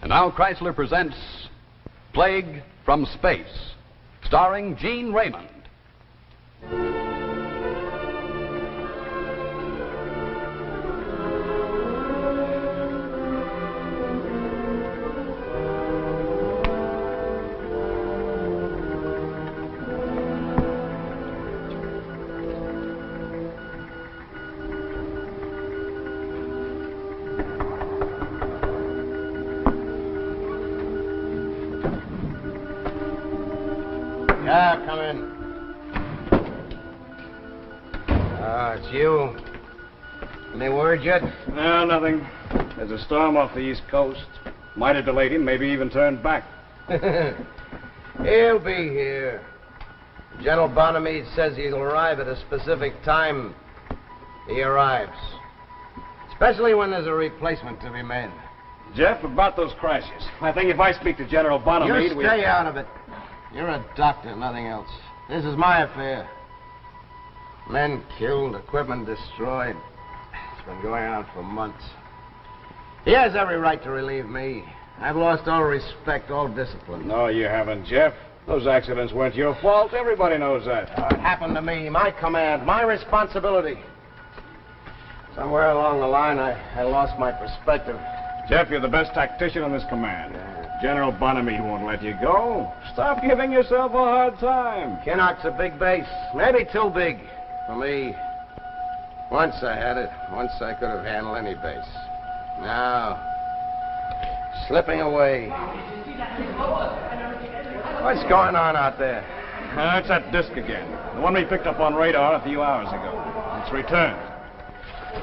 And now Chrysler presents Plague from Space, starring Gene Raymond. Yeah, come in. It's you. Any word yet? No, nothing. There's a storm off the East Coast. Might have delayed him, maybe even turned back. He'll be here. General Bonamede says he'll arrive at a specific time. He arrives. Especially when there's a replacement to be made. Jeff, about those crashes. I think if I speak to General Bonamede, You stay out of it. You're a doctor, nothing else. This is my affair. Men killed, equipment destroyed. It's been going on for months. He has every right to relieve me. I've lost all respect, all discipline. No, you haven't, Jeff. Those accidents weren't your fault. Everybody knows that. It happened to me, my command, my responsibility. Somewhere along the line, I lost my perspective. Jeff, you're the best tactician in this command. General Bonamede won't let you go. Stop giving yourself a hard time. Kinnock's a big base. Maybe too big for me. Once I had it. Once I could have handled any base. Now, slipping away. What's going on out there? It's that disc again. The one we picked up on radar a few hours ago. It's returned.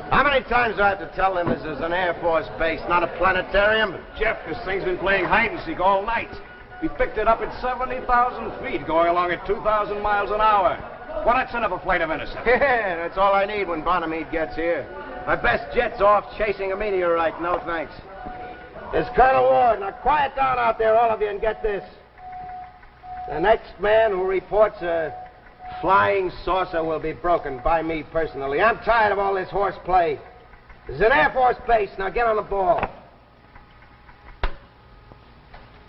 How many times do I have to tell them this is an Air Force base, not a planetarium? Jeff, this thing's been playing hide-and-seek all night. We picked it up at 70,000 feet, going along at 2,000 miles an hour. Well, that's enough a flight of intercept. Yeah, that's all I need when Bonamede gets here. My best jet's off chasing a meteorite. No thanks. It's Colonel Ward. Now quiet down out there, all of you, and get this. The next man who reports a flying saucer will be broken by me personally. I'm tired of all this horseplay. This is an Air Force base. Now get on the ball.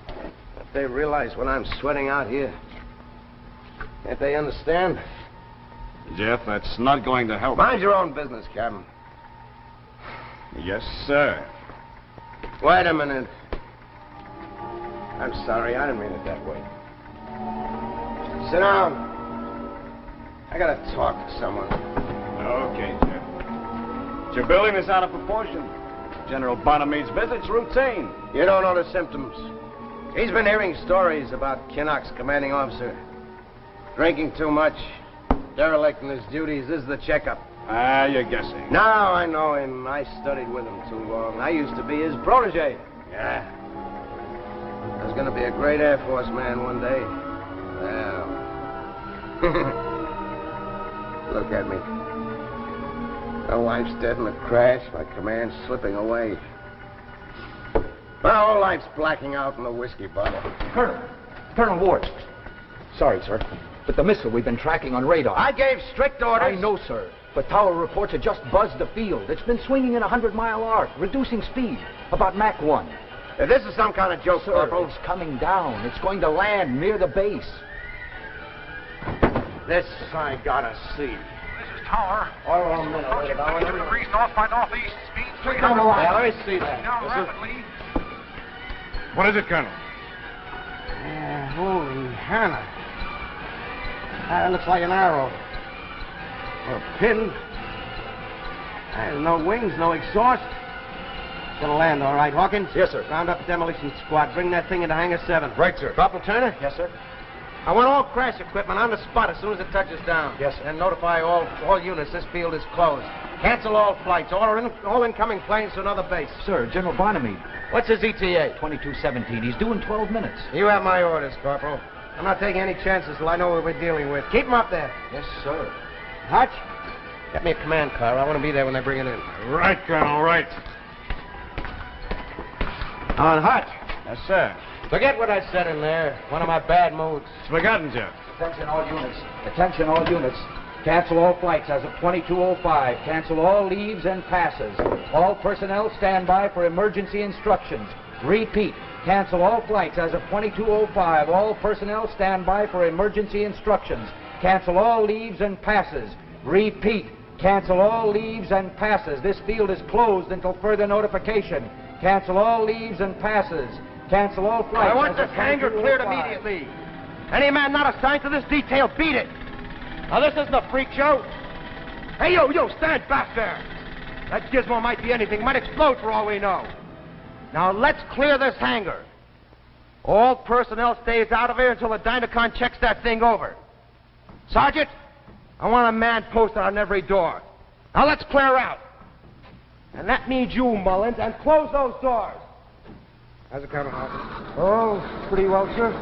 But they realize what I'm sweating out here. Can't they understand? Jeff, that's not going to help. Mind your own business, Captain. Yes, sir. Wait a minute. I'm sorry. I didn't mean it that way. Sit down. I gotta talk to someone. Okay, Jeff. You're building this out of proportion. General Bonamede's visit's routine. You don't know the symptoms. He's been hearing stories about Kinnock's commanding officer. Drinking too much, derelict in his duties. This is the checkup. You're guessing. Now I know him. I studied with him too long. I used to be his protege. Yeah. I was gonna be a great Air Force man one day. Well. Look at me. My wife's dead in a crash. My command's slipping away. My whole life's blacking out in a whiskey bottle. Colonel Ward. Sorry, sir, but the missile we've been tracking on radar. I gave strict orders. I know, sir, but tower reports have just buzzed the field. It's been swinging at a 100-mile arc, reducing speed, about Mach 1. If this is some kind of joke, Sir, Corporal. it's coming down. It's going to land near the base. This I gotta see. This is Tower. All on a minute. Approaching 50 degrees north by northeast. Speed 300. Yeah, let me see that. Down rapidly. What is it, Colonel? Holy Hannah. That looks like an arrow. Or a pin. There's no wings, no exhaust. It's gonna land all right. Hawkins? Yes, sir. Round up the demolition squad. Bring that thing into Hangar 7. Right, sir. Corporal Turner? Yes, sir. I want all crash equipment on the spot as soon as it touches down. Yes, sir. And notify all units this field is closed. Cancel all flights. All incoming planes to another base. Sir, General Bonamede. What's his ETA? 2217. He's due in 12 minutes. You have my orders, Corporal. I'm not taking any chances till I know what we're dealing with. Keep him up there. Yes, sir. Hutch, get me a command car. I want to be there when they bring it in. Right, Colonel, right. On Hutch. Yes, sir. Forget what I said in there. One of my bad moods. It's forgotten, Jeff. Attention all units. Attention all units. Cancel all flights as of 2205. Cancel all leaves and passes. All personnel stand by for emergency instructions. Repeat. Cancel all flights as of 22:05. All personnel stand by for emergency instructions. Cancel all leaves and passes. Repeat. Cancel all leaves and passes. This field is closed until further notification. Cancel all leaves and passes. Cancel all flights. I want as this of hangar cleared 22:05. immediately. Any man not assigned to this detail, beat it. Now, this isn't a freak show. Hey, you, stand back there. That gizmo might be anything, might explode for all we know. Now, let's clear this hangar. All personnel stays out of here until the Dynacon checks that thing over. Sergeant, I want a man posted on every door. Now, let's clear out. And that means you, Mullins, and close those doors. How's it coming, Hawkins? Oh, pretty well, sir.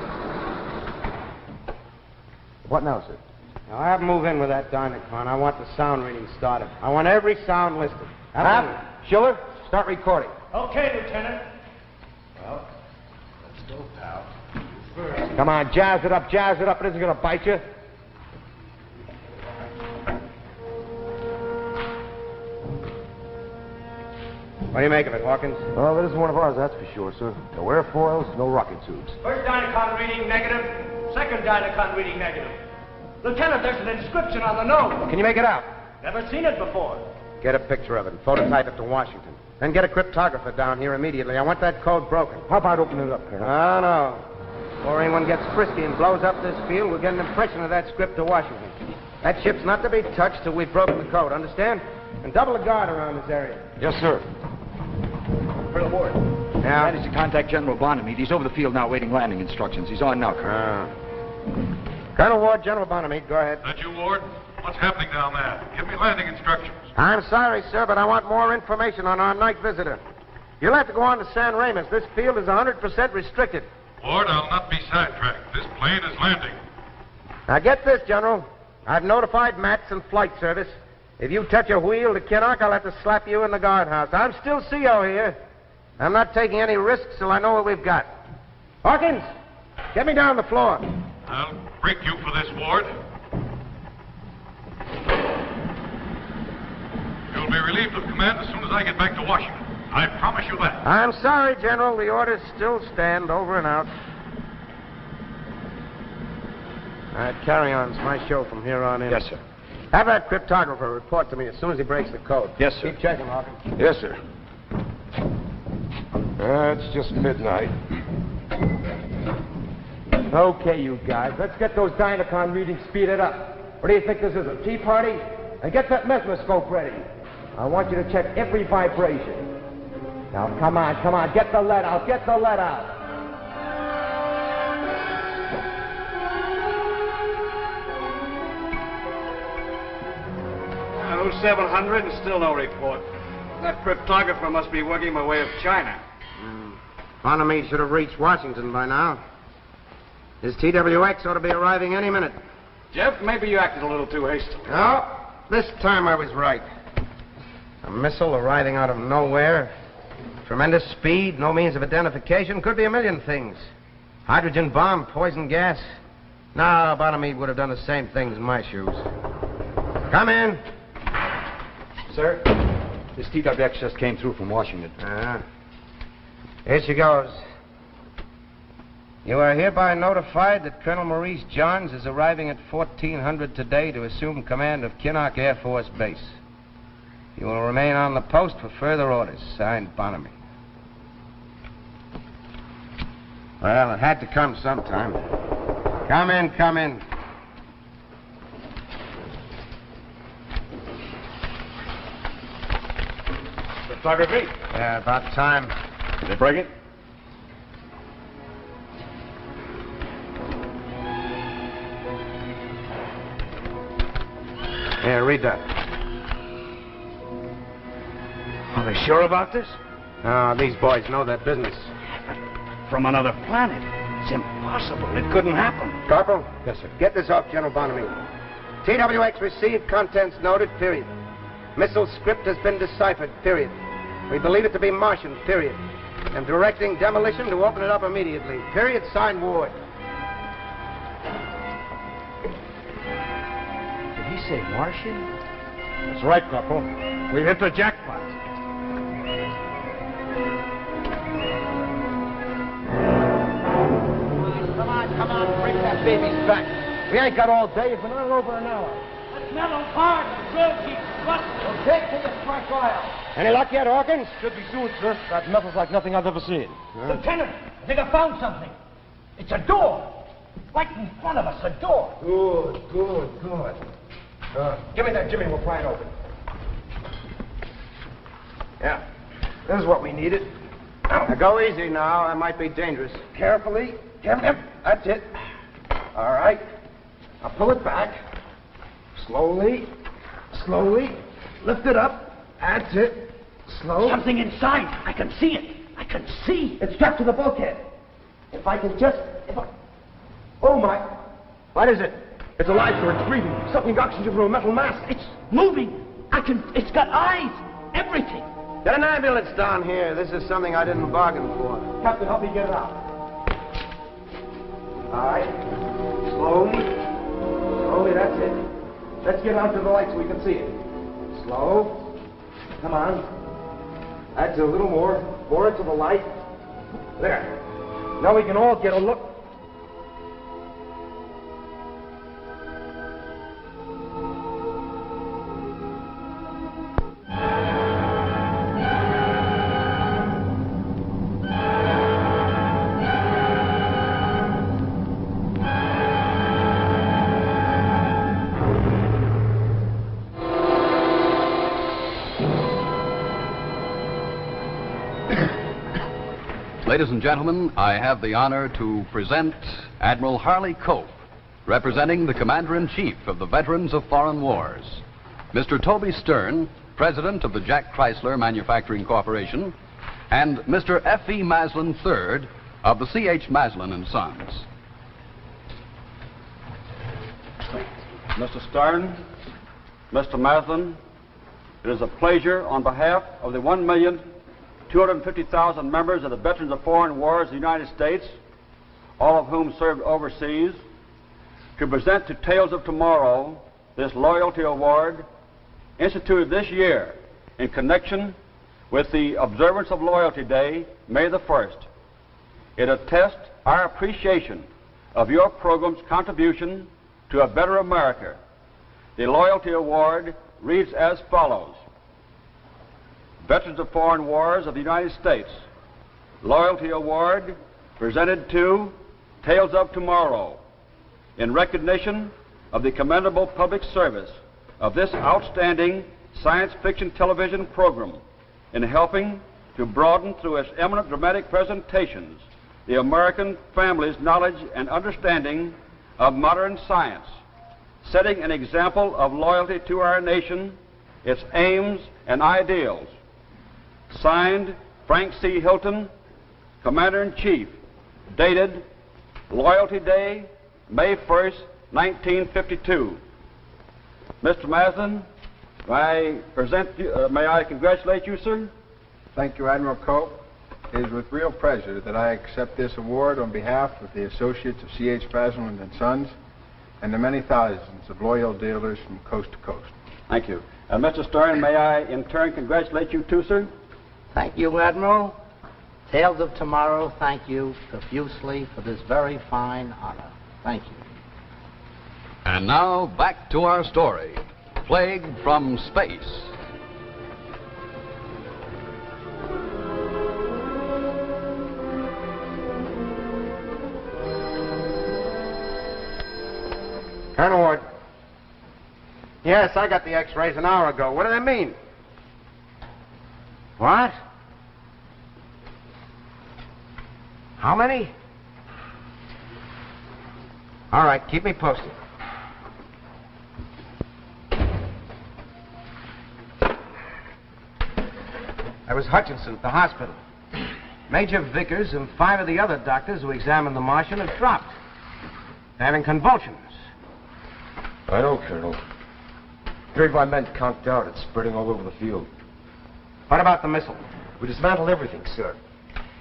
What now, sir? Now, I have to move in with that Dynacon. I want the sound reading started. I want every sound listed. Schiller, start recording. Okay, Lieutenant. Well, let's go, pal. First. Come on, jazz it up. It isn't going to bite you. What do you make of it, Hawkins? Well, it isn't one of ours, that's for sure, sir. No airfoils, no rocket tubes. First Dynacon reading negative. Second Dynacon reading negative. Lieutenant, there's an inscription on the nose. Can you make it out? Never seen it before. Get a picture of it and phototype it to Washington. Then get a cryptographer down here immediately. I want that code broken. How about opening it up, Colonel? Oh, no. Before anyone gets frisky and blows up this field, we'll get an impression of that script to Washington. That ship's not to be touched till we've broken the code, understand? And double the guard around this area. Yes, sir. Colonel Ward. Yeah? Managed to contact General Bonamede. He's over the field now waiting landing instructions. He's on now, Colonel. Colonel Ward, General Bonamede, go ahead. That you, Ward? What's happening down there? Give me landing instructions. I'm sorry, sir, but I want more information on our night visitor. You'll have to go on to San Ramos. This field is 100% restricted. Ward, I'll not be sidetracked. This plane is landing. Now, get this, General. I've notified Mats and Flight Service. If you touch a wheel to Kinnock, I'll have to slap you in the guardhouse. I'm still CO here. I'm not taking any risks till I know what we've got. Hawkins, get me down the floor. I'll break you for this, Ward. You'll be relieved of command as soon as I get back to Washington. I promise you that. I'm sorry, General. The orders still stand. Over and out. All right, carry on. It's my show from here on in. Yes, sir. Have that cryptographer report to me as soon as he breaks the code. Yes, sir. Keep checking, Hawkins. Yes, sir. It's just midnight. Okay, you guys. Let's get those Dynacon readings speeded up. What do you think this is, a tea party? And get that mesoscope ready. I want you to check every vibration. Now, come on. Get the lead out. 0700 and still no report. That cryptographer must be working by way of China. Bonamede should have reached Washington by now. His TWX ought to be arriving any minute. Jeff, maybe you acted a little too hastily. No, this time I was right. A missile arriving out of nowhere. Tremendous speed, no means of identification. Could be a million things. Hydrogen bomb, poison gas. No, Bonamede would have done the same things in my shoes. Come in. Sir, this TWX just came through from Washington. Here she goes. You are hereby notified that Colonel Maurice Johns is arriving at 1400 today to assume command of Kinnock Air Force Base. You will remain on the post for further orders. Signed, Bonamede. Well, it had to come sometime. Come in. Photography? Yeah, about time. Did they break it? Here, read that. Are they sure about this? These boys know their business. From another planet. It's impossible. It couldn't happen. Corporal? Yes, sir. Get this off General Bonamede. TWX received, contents noted, period. Missile script has been deciphered, period. We believe it to be Martian, period. I'm directing demolition to open it up immediately. Period. Signed, Ward. Did he say Martian? That's right, Corporal. We hit the jackpot. that baby's back. We ain't got all day. It's been on over an hour. That metal's hard. The drill keeps rusting. Well, take to the front aisle. Any luck yet, Hawkins? Should be soon, sir. That metal's like nothing I've ever seen. Lieutenant, I think I found something. It's a door. Right in front of us, a door. Good. Give me that, Jimmy. We'll pry it open. Yeah. This is what we needed. Now, go easy now. That might be dangerous. Carefully. Carefully. That's it. All right. Now pull it back. Slowly. Lift it up. That's it. Slow. Something inside. I can see it. I can see. It's strapped to the bulkhead. If I can just... Oh, my. What is it? It's alive, sir. It's breathing. Sucking oxygen from a metal mask. It's moving. It's got eyes. Everything. Get an ambulance down here. This is something I didn't bargain for. Captain, help me get it out. All right. Slowly, that's it. Let's get out to the light so we can see it. Slow. Come on. That's a little more. More into the light. There. Now we can all get a look. Ladies and gentlemen, I have the honor to present Admiral Harley Cope, representing the Commander-in-Chief of the Veterans of Foreign Wars, Mr. Toby Stern, President of the Jack Chrysler Manufacturing Corporation, and Mr. F.E. Maslin III of the C.H. Maslin & Sons. Mr. Stern, Mr. Maslin, it is a pleasure on behalf of the 1,250,000 members of the Veterans of Foreign Wars of the United States, all of whom served overseas, to present to Tales of Tomorrow this loyalty award instituted this year in connection with the observance of Loyalty Day, May the 1st. It attests our appreciation of your program's contribution to a better America. The Loyalty Award reads as follows. Veterans of Foreign Wars of the United States, Loyalty Award presented to Tales of Tomorrow in recognition of the commendable public service of this outstanding science fiction television program in helping to broaden through its eminent dramatic presentations the American family's knowledge and understanding of modern science, setting an example of loyalty to our nation, its aims and ideals. Signed, Frank C. Hilton, Commander-in-Chief, dated Loyalty Day, May 1st, 1952. Mr. Maslin, may I congratulate you, sir? Thank you, Admiral Cope. It is with real pleasure that I accept this award on behalf of the associates of C.H. Maslin & Sons and the many thousands of loyal dealers from coast to coast. Thank you. Mr. Stern, may I in turn congratulate you too, sir? Thank you, Admiral. Tales of Tomorrow, thank you profusely for this very fine honor. Thank you. And now, back to our story, Plague from Space. Colonel Ward. Yes, I got the x-rays an hour ago. What do they mean? What? How many? All right, keep me posted. I was Hutchinson at the hospital. Major Vickers and 5 of the other doctors who examined the Martian have dropped. They're having convulsions. I know, Colonel. 3 of my men conked out. It's spreading all over the field. What about the missile? We dismantled everything, sir.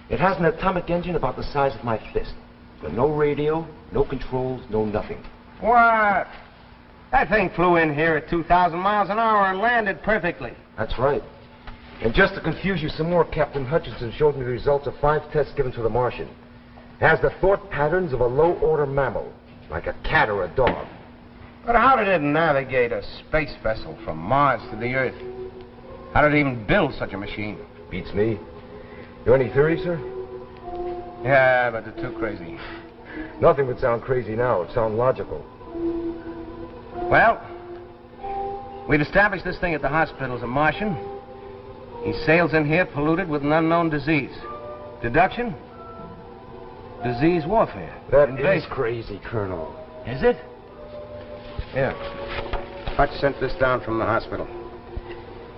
It has an atomic engine about the size of my fist. But no radio, no controls, no nothing. What? That thing flew in here at 2,000 miles an hour and landed perfectly. That's right. And just to confuse you some more, Captain Hutchinson showed me the results of 5 tests given to the Martian. It has the thought patterns of a low-order mammal. Like a cat or a dog. But how did it navigate a space vessel from Mars to the Earth? How did it even build such a machine? Beats me. You any theories, sir? Yeah, but they're too crazy. Nothing would sound crazy now. It sounds logical. Well, we've established this thing at the hospital as a Martian. He sails in here polluted with an unknown disease. Deduction? Disease warfare. That Invasion. is crazy, Colonel. Is it? Here. Hutch sent this down from the hospital.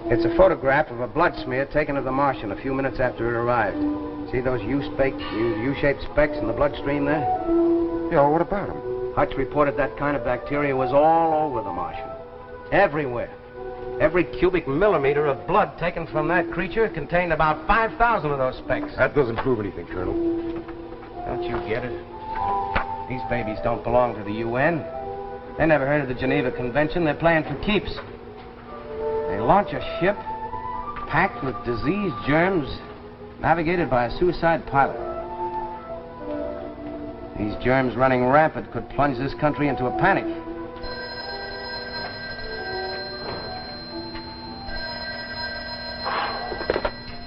It's a photograph of a blood smear taken of the Martian a few minutes after it arrived. See those U-shaped specks in the bloodstream there? Yeah, what about him? Hutch reported that kind of bacteria was all over the Martian. Everywhere. Every cubic millimeter of blood taken from that creature contained about 5,000 of those specks. That doesn't prove anything, Colonel. Don't you get it? These babies don't belong to the UN. They never heard of the Geneva Convention. They're playing for keeps. They launch a ship packed with disease germs navigated by a suicide pilot. These germs running rampant could plunge this country into a panic.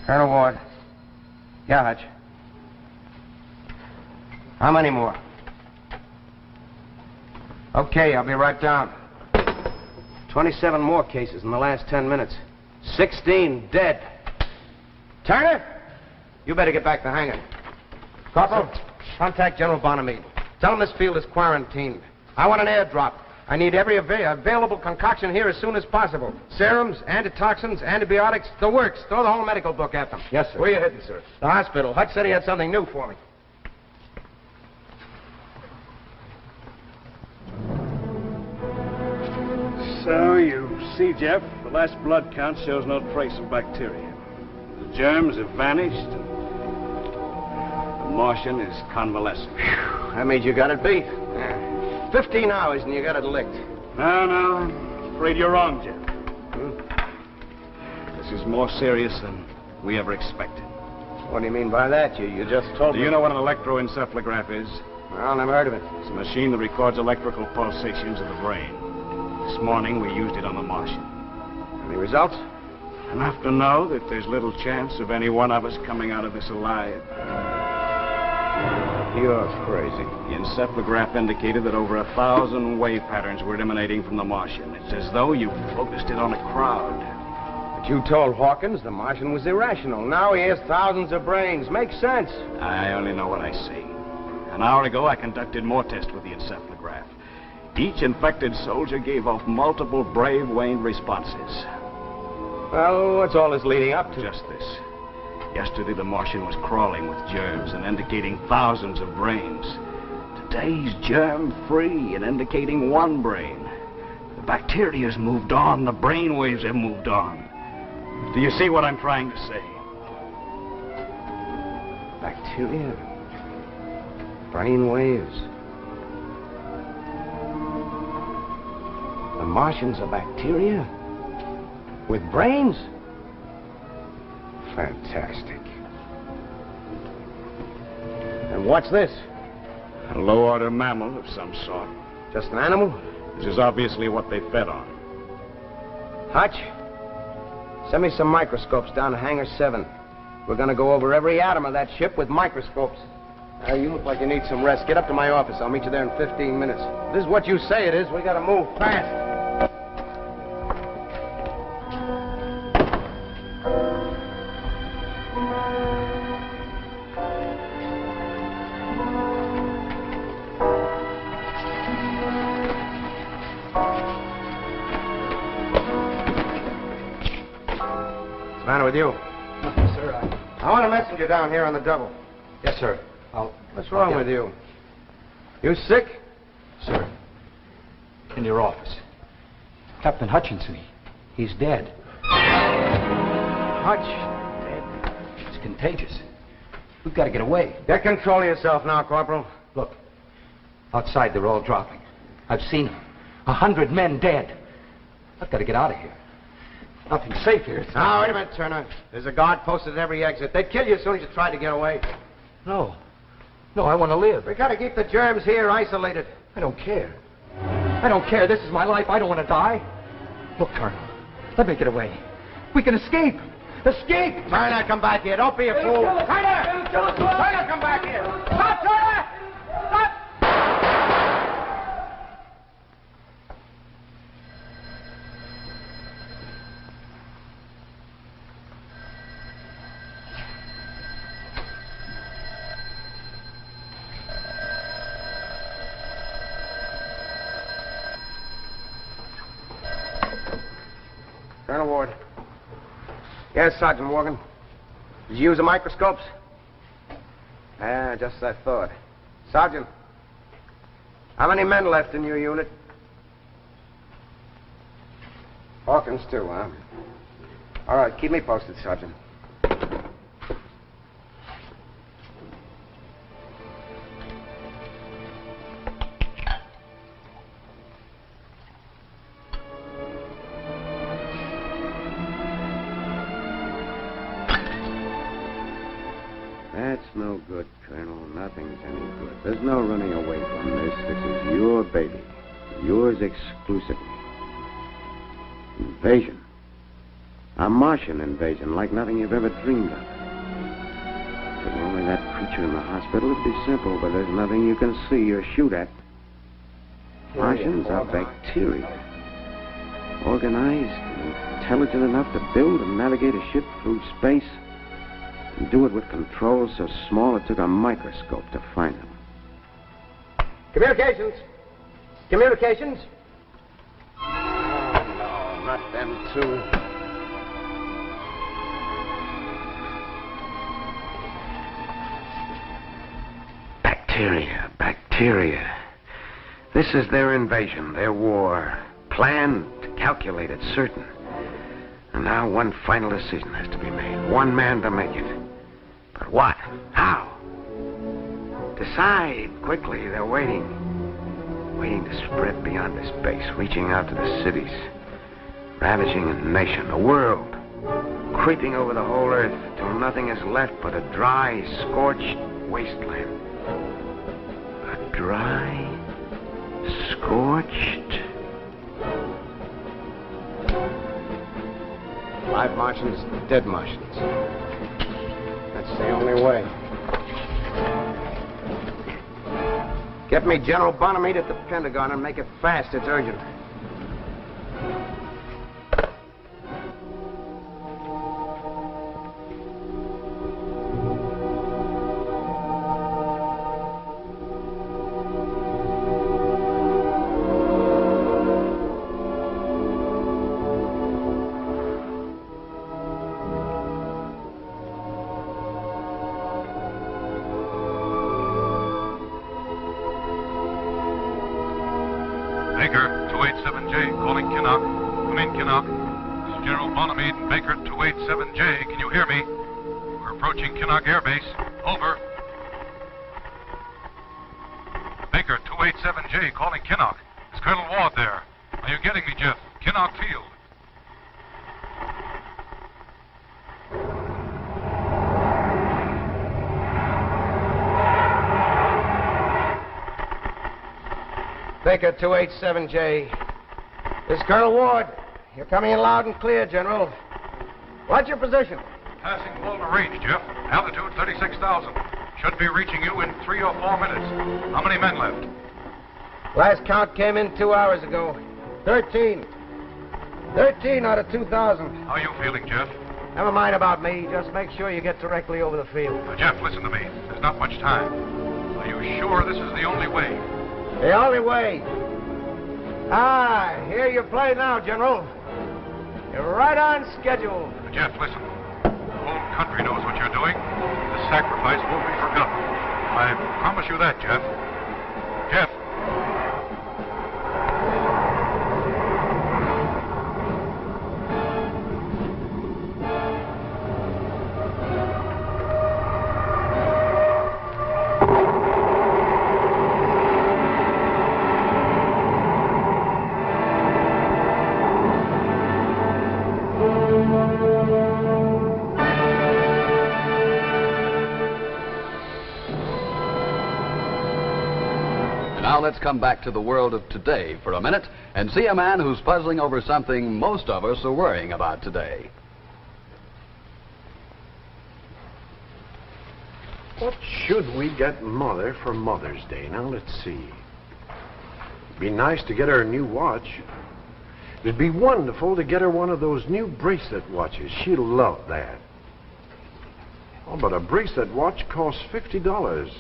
Colonel Ward. Yeah, Hutch. How many more? Okay, I'll be right down. 27 more cases in the last 10 minutes. 16 dead. Turner, you better get back to hangar. Corporal, contact General Bonamede. Tell him this field is quarantined. I want an airdrop. I need every available concoction here as soon as possible. Serums, antitoxins, antibiotics, the works. Throw the whole medical book at them. Yes, sir. Where are you heading, sir? The hospital. Hutch said he had something new for me. So you see, Jeff, the last blood count shows no trace of bacteria. The germs have vanished. The Martian is convalescent. That means you got it beat. 15 hours and you got it licked. No, I'm afraid you're wrong, Jeff. This is more serious than we ever expected. What do you mean by that? You just told me. Do you know what an electroencephalograph is? Well, never heard of it. It's a machine that records electrical pulsations of the brain. This morning we used it on the Martian. Any results? Enough to know that there's little chance of any one of us coming out of this alive. You're crazy. The encephalograph indicated that over 1,000 wave patterns were emanating from the Martian. It's as though you focused it on a crowd. But you told Hawkins the Martian was irrational. Now he has thousands of brains. Makes sense. I only know what I see. An hour ago, I conducted more tests with the encephalograph. Each infected soldier gave off multiple brain-wave responses. Well, what's all this leading up to? Just this. Yesterday, the Martian was crawling with germs and indicating thousands of brains. Today, he's germ-free and indicating one brain. The bacteria's moved on. The brain waves have moved on. Do you see what I'm trying to say? Bacteria. Brain waves. The Martian's a bacteria? With brains? Fantastic. And what's this? A low-order mammal of some sort. Just an animal? This is obviously what they fed on. Hutch, send me some microscopes down to Hangar 7. We're going to go over every atom of that ship with microscopes. You look like you need some rest. Get up to my office. I'll meet you there in 15 minutes. If this is what you say it is, we got to move fast. What's the matter with you? Nothing, sir. I want a messenger down here on the double. Yes, sir. What's wrong with you? You sick? Sir, in your office. Captain Hutchinson, he's dead. Hutch? Dead. It's contagious. We've got to get away. Get control of yourself now, Corporal. Look, outside they're all dropping. I've seen them. 100 men dead. I've got to get out of here. Nothing's safe here. Now, wait a minute, Turner. There's a guard posted at every exit. They'd kill you as soon as you tried to get away. No. No, I want to live. We got to keep the germs here isolated. I don't care. I don't care. This is my life. I don't want to die. Look, Colonel, let me get away. We can escape. Escape! Turner, come back here. Don't be a fool. Turner! Turner, come back here. Stop, Turner! Stop! Colonel Ward. Yes, Sergeant Morgan. Did you use the microscopes? Just as I thought. Sergeant, how many men left in your unit? Hawkins, too, huh? All right, keep me posted, Sergeant. That's no good, Colonel. Nothing's any good. There's no running away from this. This is your baby. Yours exclusively. Invasion. A Martian invasion like nothing you've ever dreamed of. If it were only that creature in the hospital, it'd be simple, but there's nothing you can see or shoot at. Martians are bacteria. Organized and intelligent enough to build and navigate a ship through space. And do it with controls so small it took a microscope to find them. Communications. Communications. Oh, no, not them two. Bacteria, bacteria. This is their invasion, their war. Planned, calculated, certain. And now one final decision has to be made. One man to make it. But what? How? Decide quickly. They're waiting. Waiting to spread beyond this base, reaching out to the cities. Ravaging a nation, a world. Creeping over the whole earth till nothing is left but a dry, scorched wasteland. A dry, scorched... Live Martians, dead Martians. That's the only way. Get me General Bonamede at the Pentagon and make it fast. It's urgent. Baker, 287J, calling Kinnock. Come in, Kinnock. This is General Bonamede and Baker, 287J. Can you hear me? We're approaching Kinnock Air Base. Over. Baker, 287J, calling Kinnock. Is Colonel Ward there? Are you getting me, Jeff? Kinnock Field. Baker, 287J. This is Colonel Ward. You're coming in loud and clear, General. What's your position? Passing Walter Range, Jeff. Altitude 36,000. Should be reaching you in 3 or 4 minutes. How many men left? Last count came in 2 hours ago. 13. 13 out of 2,000. How are you feeling, Jeff? Never mind about me. Just make sure you get directly over the field. Jeff, listen to me. There's not much time. Are you sure this is the only way? The only way. Here you play now, General. You're right on schedule. Jeff, listen. The whole country knows what you're doing. The sacrifice won't be forgotten. I promise you that, Jeff. Jeff. Now let's come back to the world of today for a minute and see a man who's puzzling over something most of us are worrying about today. What should we get Mother for Mother's Day? Now, let's see. It'd be nice to get her a new watch. It'd be wonderful to get her one of those new bracelet watches. She'll love that. Oh, but a bracelet watch costs $50.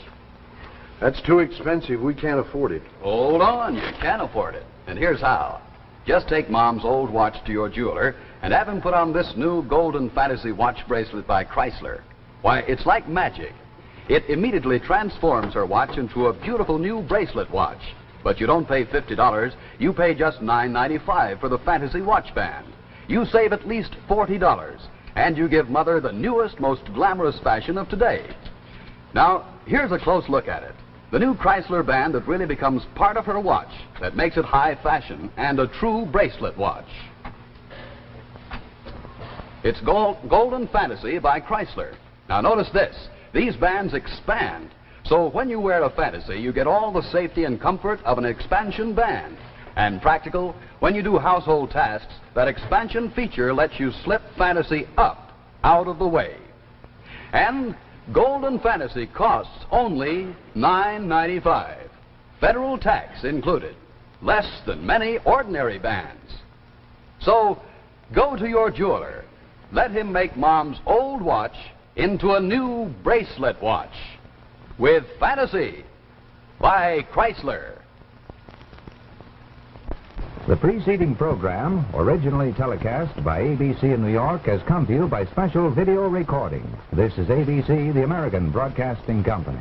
That's too expensive. We can't afford it. Hold on, you can afford it. And here's how. Just take Mom's old watch to your jeweler and have him put on this new Golden Fantasy watch bracelet by Chrysler. Why, it's like magic. It immediately transforms her watch into a beautiful new bracelet watch. But you don't pay $50. You pay just $9.95 for the Fantasy watch band. You save at least $40. And you give Mother the newest, most glamorous fashion of today. Now, here's a close look at it. The new Chrysler band that really becomes part of her watch, that makes it high fashion and a true bracelet watch. It's Golden Fantasy by Chrysler. Now notice this. These bands expand. So when you wear a Fantasy, you get all the safety and comfort of an expansion band. And practical, when you do household tasks, that expansion feature lets you slip Fantasy up, out of the way. And Golden Fantasy costs only $9.95. Federal tax included. Less than many ordinary bands. So, go to your jeweler. Let him make Mom's old watch into a new bracelet watch. With Fantasy by Chrysler. The preceding program, originally telecast by ABC in New York, has come to you by special video recording. This is ABC, the American Broadcasting Company.